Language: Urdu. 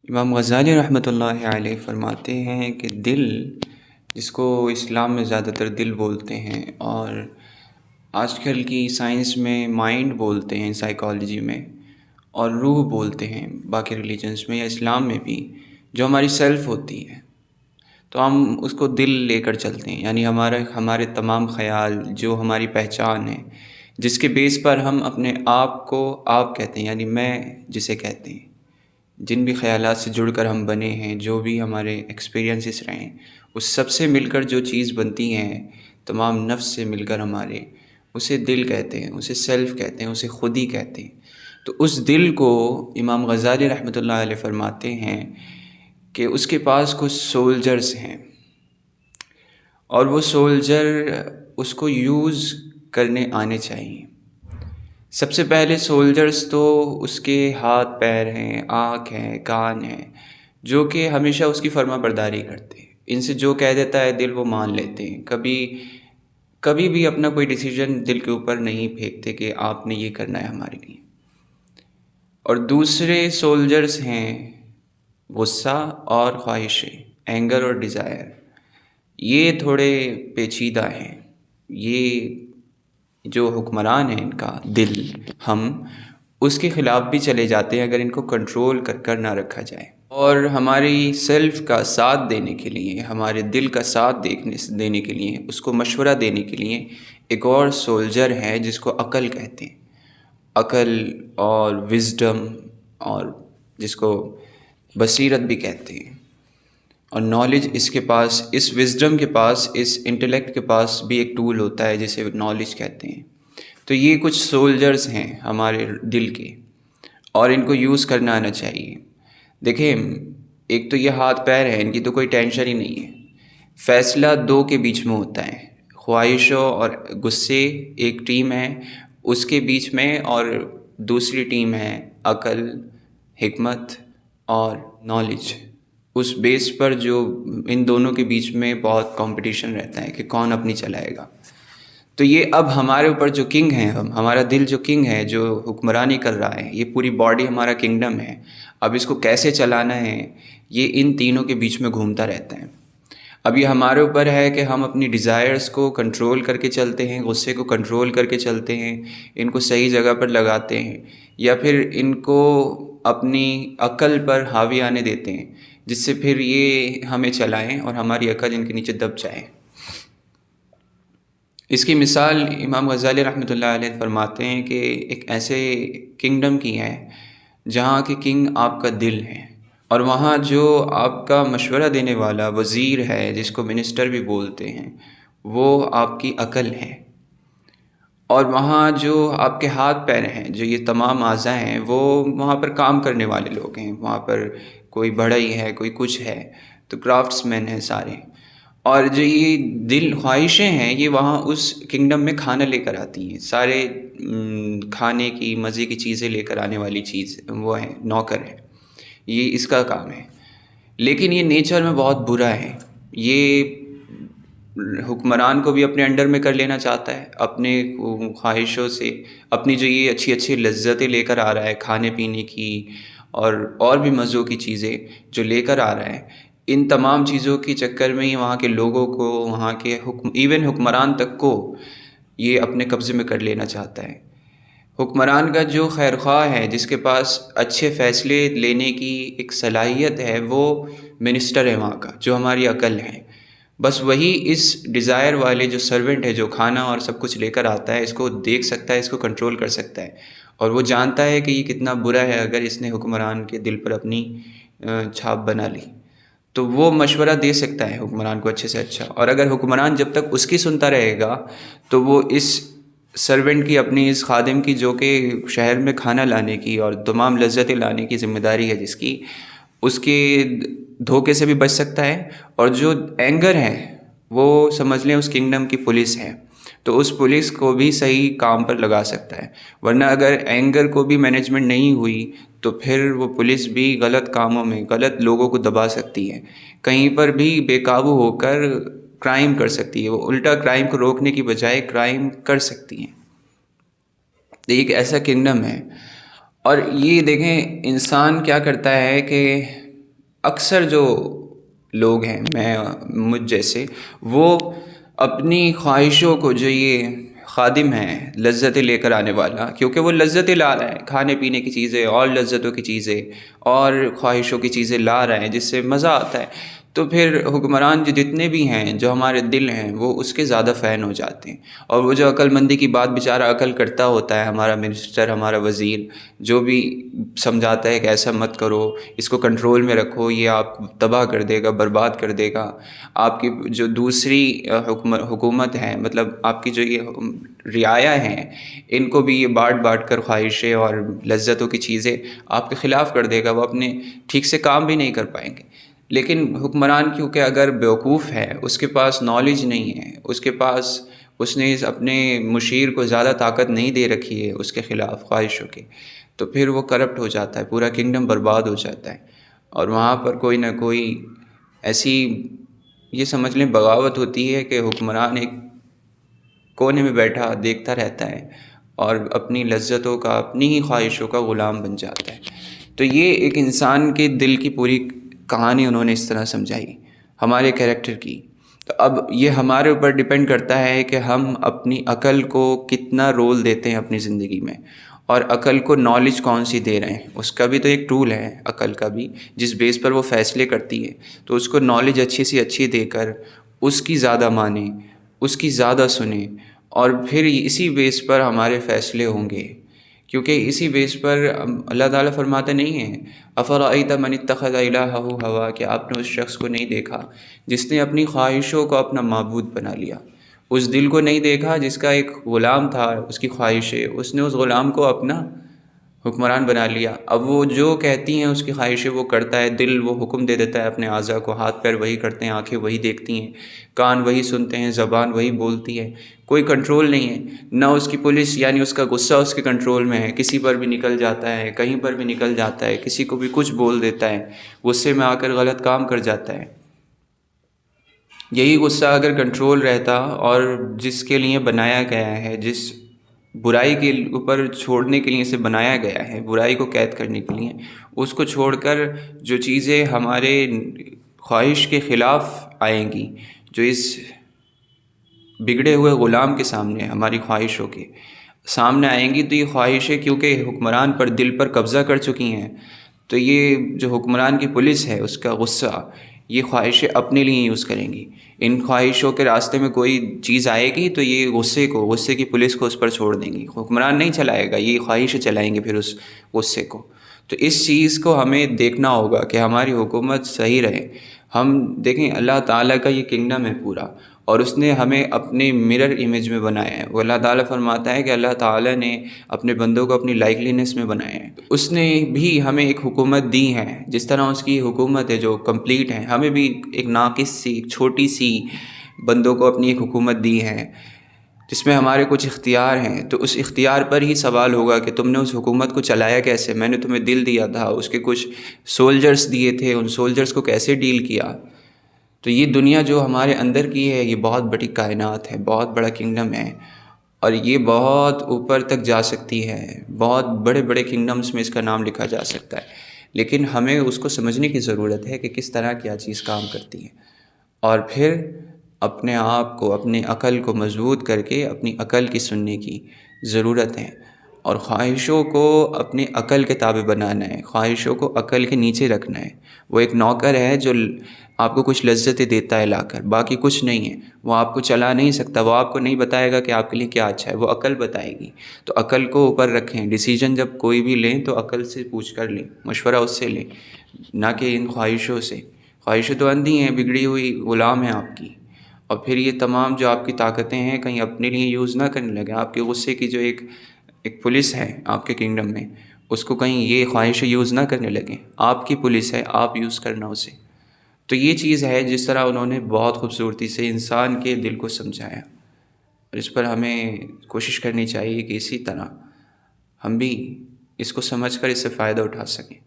امام غزالی رحمۃ اللہ علیہ فرماتے ہیں کہ دل، جس کو اسلام میں زیادہ تر دل بولتے ہیں اور آج کل کی سائنس میں مائنڈ بولتے ہیں، سائیکالوجی میں، اور روح بولتے ہیں باقی ریلیجنس میں یا اسلام میں بھی، جو ہماری سیلف ہوتی ہے، تو ہم اس کو دل لے کر چلتے ہیں، یعنی ہمارے تمام خیال جو ہماری پہچان ہے، جس کے بیس پر ہم اپنے آپ کو آپ کہتے ہیں، یعنی میں جسے کہتے ہیں، جن بھی خیالات سے جڑ کر ہم بنے ہیں، جو بھی ہمارے ایکسپیرینسز رہے ہیں، اس سب سے مل کر جو چیز بنتی ہیں، تمام نفس سے مل کر ہمارے، اسے دل کہتے ہیں، اسے سیلف کہتے ہیں، اسے خودی کہتے ہیں۔ تو اس دل کو امام غزالی رحمۃ اللہ علیہ فرماتے ہیں کہ اس کے پاس کچھ سولجرز ہیں، اور وہ سولجر اس کو یوز کرنے آنے چاہیے۔ سب سے پہلے سولجرز تو اس کے ہاتھ پیر ہیں، آنکھ ہیں، کان ہیں، جو کہ ہمیشہ اس کی فرما برداری کرتے ہیں۔ ان سے جو کہہ دیتا ہے دل، وہ مان لیتے ہیں، کبھی بھی اپنا کوئی ڈیسیجن دل کے اوپر نہیں پھینکتے کہ آپ نے یہ کرنا ہے ہمارے لیے۔ اور دوسرے سولجرز ہیں غصہ اور خواہشیں، اینگر اور ڈیزائر۔ یہ تھوڑے پیچیدہ ہیں، یہ جو حکمران ہے ان کا دل، ہم اس کے خلاف بھی چلے جاتے ہیں اگر ان کو کنٹرول کر نہ رکھا جائے۔ اور ہماری سیلف کا ساتھ دینے کے لیے، ہمارے دل کا ساتھ دینے کے لیے، اس کو مشورہ دینے کے لیے ایک اور سولجر ہے جس کو عقل کہتے ہیں، عقل اور وزڈم، اور جس کو بصیرت بھی کہتے ہیں، اور نالج اس کے پاس، اس وزڈم کے پاس، اس انٹلیکٹ کے پاس بھی ایک ٹول ہوتا ہے جسے نالج کہتے ہیں۔ تو یہ کچھ سولجرز ہیں ہمارے دل کے، اور ان کو یوز کرنا آنا چاہیے۔ دیکھیں، ایک تو یہ ہاتھ پیر ہے، ان کی تو کوئی ٹینشن ہی نہیں ہے۔ فیصلہ دو کے بیچ میں ہوتا ہے، خواہشوں اور غصے ایک ٹیم ہے اس کے بیچ میں، اور دوسری ٹیم ہے عقل، حکمت اور نالج۔ اس بیس پر جو ان دونوں کے بیچ میں بہت کمپٹیشن رہتا ہے کہ کون اپنی چلائے گا۔ تو یہ اب ہمارے اوپر جو کنگ ہے، ہمارا دل جو کنگ ہے، جو حکمرانی کر رہا ہے، یہ پوری باڈی ہمارا کنگڈم ہے، اب اس کو کیسے چلانا ہے، یہ ان تینوں کے بیچ میں گھومتا رہتا ہے۔ اب یہ ہمارے اوپر ہے کہ ہم اپنی ڈیزائرز کو کنٹرول کر کے چلتے ہیں، غصے کو کنٹرول کر کے چلتے ہیں، ان کو صحیح جگہ پر لگاتے ہیں، یا پھر ان کو اپنی عقل پر حاوی آنے دیتے ہیں، جس سے پھر یہ ہمیں چلائیں اور ہماری عقل ان کے نیچے دب جائے۔ اس کی مثال امام غزالی رحمۃ اللہ علیہ فرماتے ہیں کہ ایک ایسے کنگڈم کی ہے جہاں کہ کنگ آپ کا دل ہے، اور وہاں جو آپ کا مشورہ دینے والا وزیر ہے، جس کو منسٹر بھی بولتے ہیں، وہ آپ کی عقل ہے، اور وہاں جو آپ کے ہاتھ پیر ہیں، جو یہ تمام اعضاء ہیں، وہ وہاں پر کام کرنے والے لوگ ہیں، وہاں پر کوئی بڑھئی ہے، کوئی کچھ ہے، تو کرافٹس مین ہیں سارے۔ اور جو یہ دل، خواہشیں ہیں، یہ وہاں اس کنگڈم میں کھانا لے کر آتی ہیں، سارے کھانے کی، مزے کی چیزیں لے کر آنے والی چیز وہ ہیں، نوکر ہیں، یہ اس کا کام ہے۔ لیکن یہ نیچر میں بہت برا ہے، یہ حکمران کو بھی اپنے انڈر میں کر لینا چاہتا ہے، اپنے خواہشوں سے، اپنی جو یہ اچھی اچھی لذتیں لے کر آ رہا ہے کھانے پینے کی، اور بھی مزوں کی چیزیں جو لے کر آ رہا ہے، ان تمام چیزوں کے چکر میں ہی وہاں کے لوگوں کو، وہاں کے ایون حکمران تک کو یہ اپنے قبضے میں کر لینا چاہتا ہے۔ حکمران کا جو خیر خواہ ہے، جس کے پاس اچھے فیصلے لینے کی ایک صلاحیت ہے، وہ منسٹر ہے وہاں کا، جو ہماری عقل ہے۔ بس وہی اس ڈیزائر والے جو سرونٹ ہے، جو کھانا اور سب کچھ لے کر آتا ہے، اس کو دیکھ سکتا ہے، اس کو کنٹرول کر سکتا ہے، اور وہ جانتا ہے کہ یہ کتنا برا ہے اگر اس نے حکمران کے دل پر اپنی چھاپ بنا لی، تو وہ مشورہ دے سکتا ہے حکمران کو اچھے سے اچھا۔ اور اگر حکمران جب تک اس کی سنتا رہے گا، تو وہ اس سرونٹ کی، اپنی اس خادم کی، جو کہ شہر میں کھانا لانے کی اور تمام لذتیں لانے کی ذمہ داری ہے جس کی، اس کے دھوکے سے بھی بچ سکتا ہے۔ اور جو اینگر ہے، وہ سمجھ لیں اس کنگڈم کی پولیس ہے، تو اس پولیس کو بھی صحیح کام پر لگا سکتا ہے۔ ورنہ اگر اینگر کو بھی مینجمنٹ نہیں ہوئی، تو پھر وہ پولیس بھی غلط کاموں میں، غلط لوگوں کو دبا سکتی ہے، کہیں پر بھی بے قابو ہو کر کرائم کر سکتی ہے، وہ الٹا کرائم کو روکنے کی بجائے کرائم کر سکتی ہیں۔ یہ ایک ایسا کنگڈم ہے۔ اور یہ دیکھیں، انسان کیا کرتا ہے کہ اکثر جو لوگ ہیں مجھ جیسے، وہ اپنی خواہشوں کو، جو یہ خادم ہے لذتیں لے کر آنے والا، کیونکہ وہ لذتیں لا رہا ہے، کھانے پینے کی چیزیں اور لذتوں کی چیزیں اور خواہشوں کی چیزیں لا رہا ہے جس سے مزہ آتا ہے، تو پھر حکمران جو جتنے بھی ہیں، جو ہمارے دل ہیں، وہ اس کے زیادہ فین ہو جاتے ہیں۔ اور وہ جو عقل مندی کی بات بیچارہ عقل کرتا ہوتا ہے، ہمارا منسٹر، ہمارا وزیر، جو بھی سمجھاتا ہے کہ ایسا مت کرو، اس کو کنٹرول میں رکھو، یہ آپ کو تباہ کر دے گا، برباد کر دے گا، آپ کی جو دوسری حکومت ہے، مطلب آپ کی جو یہ رعایا ہیں، ان کو بھی یہ بانٹ بانٹ کر خواہشیں اور لذتوں کی چیزیں آپ کے خلاف کر دے گا، وہ اپنے ٹھیک سے کام بھی نہیں کر پائیں گے۔ لیکن حکمران کیونکہ اگر بیوقوف ہے، اس کے پاس نالج نہیں ہے، اس نے اپنے مشیر کو زیادہ طاقت نہیں دے رکھی ہے اس کے خلاف خواہشوں کے، تو پھر وہ کرپٹ ہو جاتا ہے، پورا کنگڈم برباد ہو جاتا ہے، اور وہاں پر کوئی نہ کوئی ایسی، یہ سمجھ لیں بغاوت ہوتی ہے کہ حکمران ایک کونے میں بیٹھا دیکھتا رہتا ہے اور اپنی لذتوں کا، اپنی ہی خواہشوں کا غلام بن جاتا ہے۔ تو یہ ایک انسان کے دل کی پوری کہانی انہوں نے اس طرح سمجھائی ہمارے کیریکٹر کی۔ تو اب یہ ہمارے اوپر ڈیپینڈ کرتا ہے کہ ہم اپنی عقل کو کتنا رول دیتے ہیں اپنی زندگی میں، اور عقل کو نالج کون سی دے رہے ہیں۔ اس کا بھی تو ایک ٹول ہے عقل کا بھی، جس بیس پر وہ فیصلے کرتی ہے، تو اس کو نالج اچھی سی اچھی دے کر اس کی زیادہ مانیں، اس کی زیادہ سنیں، اور پھر اسی بیس پر ہمارے فیصلے ہوں گے، کیونکہ اسی بیس پر اللہ تعالیٰ فرماتے نہیں ہیں افرأیت من اتخذ الہہ ہوا، کہ آپ نے اس شخص کو نہیں دیکھا جس نے اپنی خواہشوں کو اپنا معبود بنا لیا، اس دل کو نہیں دیکھا جس کا ایک غلام تھا، اس کی خواہشیں، اس نے اس غلام کو اپنا حکمران بنا لیا۔ اب وہ جو کہتی ہیں اس کی خواہشیں وہ کرتا ہے، دل وہ حکم دے دیتا ہے اپنے اعضاء کو، ہاتھ پیر وہی کرتے ہیں، آنکھیں وہی دیکھتی ہیں، کان وہی سنتے ہیں، زبان وہی بولتی ہے، کوئی کنٹرول نہیں ہے، نہ اس کی پولیس یعنی اس کا غصہ اس کے کنٹرول میں ہے، کسی پر بھی نکل جاتا ہے، کہیں پر بھی نکل جاتا ہے، کسی کو بھی کچھ بول دیتا ہے، غصے میں آ کر غلط کام کر جاتا ہے۔ یہی غصہ اگر کنٹرول رہتا اور جس کے لیے بنایا گیا ہے، جس برائی کے اوپر چھوڑنے کے لیے اسے بنایا گیا ہے، برائی کو قید کرنے کے لیے، اس کو چھوڑ کر جو چیزیں ہمارے خواہش کے خلاف آئیں گی، جو اس بگڑے ہوئے غلام کے سامنے، ہماری خواہشوں کے سامنے آئیں گی، تو یہ خواہشیں کیونکہ حکمران پر دل پر قبضہ کر چکی ہیں، تو یہ جو حکمران کی پولیس ہے، اس کا غصہ، یہ خواہشیں اپنے لیے یوز کریں گی۔ ان خواہشوں کے راستے میں کوئی چیز آئے گی تو یہ غصے کی پولیس کو اس پر چھوڑ دیں گی، حکمران نہیں چلائے گا، یہ خواہشیں چلائیں گے پھر اس غصے کو۔ تو اس چیز کو ہمیں دیکھنا ہوگا کہ ہماری حکومت صحیح رہے۔ ہم دیکھیں اللہ تعالیٰ کا یہ کنگڈم ہے پورا، اور اس نے ہمیں اپنے مرر امیج میں بنایا ہے۔ وہ اللہ تعالیٰ فرماتا ہے کہ اللہ تعالیٰ نے اپنے بندوں کو اپنی لائکلینس میں بنایا ہے، اس نے بھی ہمیں ایک حکومت دی ہے، جس طرح اس کی حکومت ہے جو کمپلیٹ ہے، ہمیں بھی ایک ناقص سی، ایک چھوٹی سی بندوں کو اپنی ایک حکومت دی ہے، جس میں ہمارے کچھ اختیار ہیں۔ تو اس اختیار پر ہی سوال ہوگا کہ تم نے اس حکومت کو چلایا کیسے؟ میں نے تمہیں دل دیا تھا، اس کے کچھ سولجرز دیے تھے، ان سولجرز کو کیسے ڈیل کیا؟ تو یہ دنیا جو ہمارے اندر کی ہے، یہ بہت بڑی کائنات ہے، بہت بڑا کنگڈم ہے، اور یہ بہت اوپر تک جا سکتی ہے، بہت بڑے بڑے کنگڈمز میں اس کا نام لکھا جا سکتا ہے، لیکن ہمیں اس کو سمجھنے کی ضرورت ہے کہ کس طرح کیا چیز کام کرتی ہے، اور پھر اپنے آپ کو، اپنی عقل کو مضبوط کر کے اپنی عقل کی سننے کی ضرورت ہے، اور خواہشوں کو اپنی عقل کے تابع بنانا ہے، خواہشوں کو عقل کے نیچے رکھنا ہے۔ وہ ایک نوکر ہے جو آپ کو کچھ لذتیں دیتا ہے لا کر، باقی کچھ نہیں ہے، وہ آپ کو چلا نہیں سکتا، وہ آپ کو نہیں بتائے گا کہ آپ کے لیے کیا اچھا ہے، وہ عقل بتائے گی۔ تو عقل کو اوپر رکھیں، ڈیسیجن جب کوئی بھی لیں تو عقل سے پوچھ کر لیں، مشورہ اس سے لیں، نہ کہ ان خواہشوں سے۔ خواہشیں تو اندھی ہیں، بگڑی ہوئی غلام ہیں آپ کی، اور پھر یہ تمام جو آپ کی طاقتیں ہیں کہیں اپنے لیے یوز نہ کرنے لگیں۔ آپ کے غصے کی جو ایک پولیس ہے آپ کے کنگڈم میں، اس کو کہیں یہ خواہشیں یوز نہ کرنے لگیں، آپ کی پولیس ہے، آپ یوز کرنا اسے۔ تو یہ چیز ہے جس طرح انہوں نے بہت خوبصورتی سے انسان کے دل کو سمجھایا، اور اس پر ہمیں کوشش کرنی چاہیے کہ اسی طرح ہم بھی اس کو سمجھ کر اس سے فائدہ اٹھا سکیں۔